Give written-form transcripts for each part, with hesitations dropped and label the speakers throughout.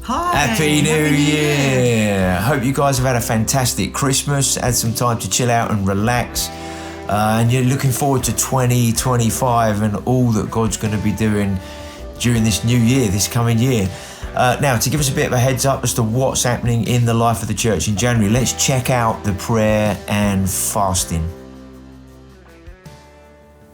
Speaker 1: Hi.
Speaker 2: Happy New Year. Hope you guys have had a fantastic Christmas, had some time to chill out and relax. And you're looking forward to 2025 and all that God's going to be doing during this new year, this coming year. Now, to give us a bit of a heads up as to what's happening in the life of the church in January, let's check out the prayer and fasting.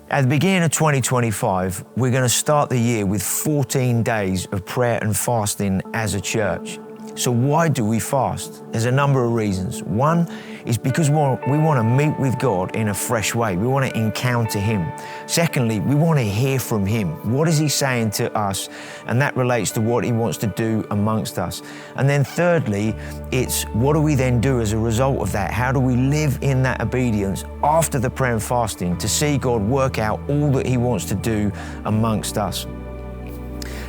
Speaker 2: At the beginning of 2025, we're going to start the year with 14 days of prayer and fasting as a church. So why do we fast? There's a number of reasons. One is because we want to meet with God in a fresh way. We want to encounter Him. Secondly, we want to hear from Him. What is He saying to us? And that relates to what He wants to do amongst us. And then thirdly, it's what do we then do as a result of that? How do we live in that obedience after the prayer and fasting to see God work out all that He wants to do amongst us?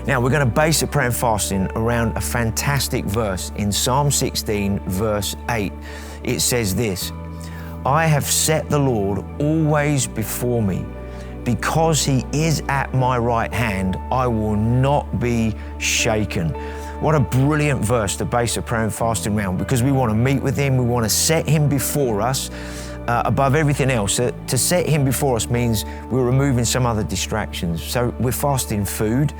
Speaker 2: Now, we're going to base the prayer and fasting around a fantastic verse in Psalm 16, verse 8. It says this, "I have set the Lord always before me. Because He is at my right hand, I will not be shaken." What a brilliant verse to base the prayer and fasting around, because we want to meet with Him, we want to set Him before us. Above everything else, to set Him before us means we're removing some other distractions. So we're fasting food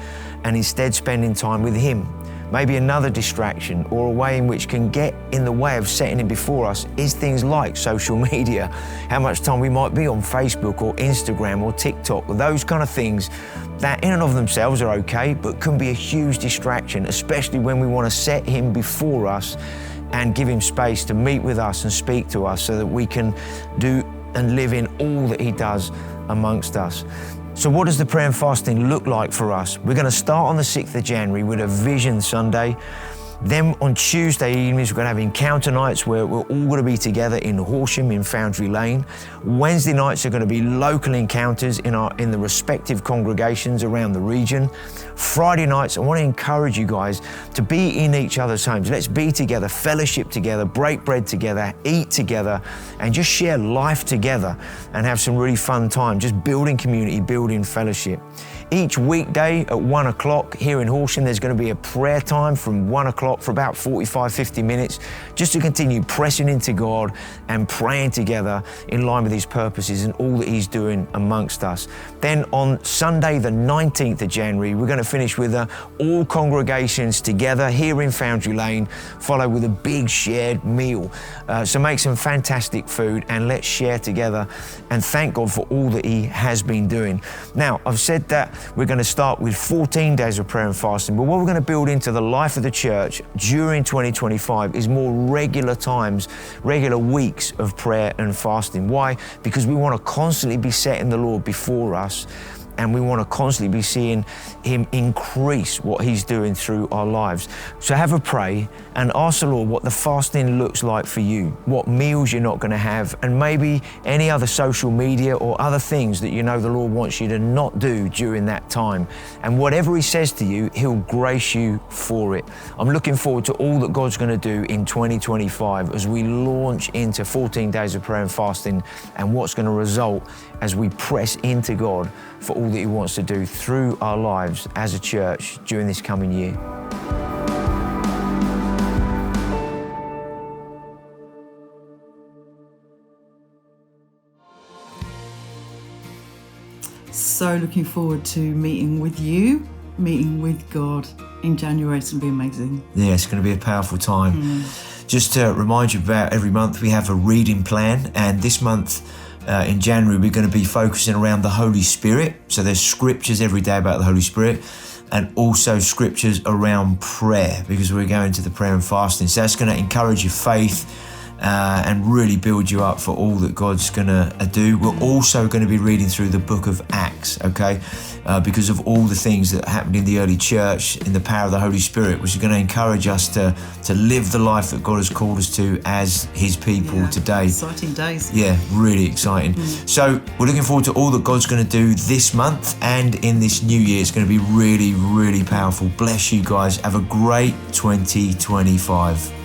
Speaker 2: and instead spending time with Him. Maybe another distraction or a way in which can get in the way of setting Him before us is things like social media, how much time we might be on Facebook or Instagram or TikTok, or those kind of things that in and of themselves are okay, but can be a huge distraction, especially when we want to set Him before us and give Him space to meet with us and speak to us so that we can do and live in all that He does amongst us. So what does the prayer and fasting look like for us? We're going to start on the 6th of January with a Vision Sunday. Then on Tuesday evenings, we're going to have encounter nights where we're all going to be together in Horsham in Foundry Lane. Wednesday nights are going to be local encounters in the respective congregations around the region. Friday nights, I want to encourage you guys to be in each other's homes. Let's be together, fellowship together, break bread together, eat together, and just share life together and have some really fun time, just building community, building fellowship. Each weekday at 1 o'clock here in Horsham, there's going to be a prayer time from 1 o'clock for about 45, 50 minutes, just to continue pressing into God and praying together in line with His purposes and all that He's doing amongst us. Then on Sunday, the 19th of January, we're going to finish with all congregations together here in Foundry Lane, followed with a big shared meal. So make some fantastic food and let's share together and thank God for all that He has been doing. Now, I've said that we're going to start with 14 days of prayer and fasting, but what we're going to build into the life of the church during 2025 is more regular times, regular weeks of prayer and fasting. Why? Because we want to constantly be setting the Lord before us, and we want to constantly be seeing Him increase what He's doing through our lives. So have a pray and ask the Lord what the fasting looks like for you, what meals you're not going to have, and maybe any other social media or other things that you know the Lord wants you to not do during that time. And whatever He says to you, He'll grace you for it. I'm looking forward to all that God's going to do in 2025 as we launch into 14 days of prayer and fasting, and what's going to result as we press into God for all that He wants to do through our lives as a church during this coming year.
Speaker 1: So looking forward to meeting with you, meeting with God in January. It's going to be amazing.
Speaker 2: Yeah, it's going to be a powerful time. Just to remind you about every month we have a reading plan, and this month in January we're going to be focusing around the Holy Spirit. So there's scriptures every day about the Holy Spirit, and also scriptures around prayer, because we're going to the prayer and fasting. So that's going to encourage your faith and really build you up for all that God's going to do. We're also going to be reading through the book of Acts, okay? Because of all the things that happened in the early church, in the power of the Holy Spirit, which is going to encourage us to live the life that God has called us to as His people today.
Speaker 1: Exciting days.
Speaker 2: Yeah, really exciting. So we're looking forward to all that God's going to do this month and in this new year. It's going to be really, really powerful. Bless you guys. Have a great 2025.